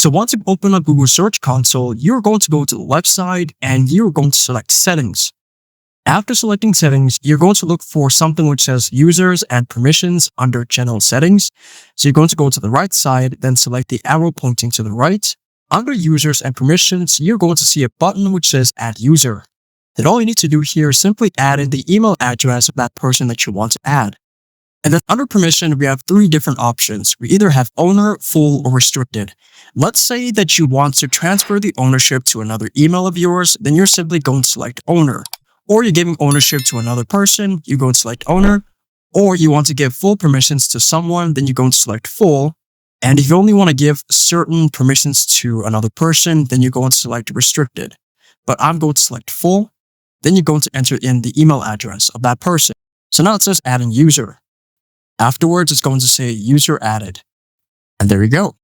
So once you open up Google Search Console, you're going to go to the left side and you're going to select Settings. After selecting Settings, you're going to look for something which says Users and Permissions under General Settings. So you're going to go to the right side, then select the arrow pointing to the right. Under Users and Permissions, you're going to see a button which says Add User. Then all you need to do here is simply add in the email address of that person that you want to add. And then under permission, we have three different options. We either have owner, full, or restricted. Let's say that you want to transfer the ownership to another email of yours, then you're simply going to select owner. Or you're giving ownership to another person, you go and select owner. Or you want to give full permissions to someone, then you're going to select full. And if you only want to give certain permissions to another person, then you're going to select restricted. But I'm going to select full. Then you're going to enter in the email address of that person. So now it says add a user. Afterwards, it's going to say user added. And there you go.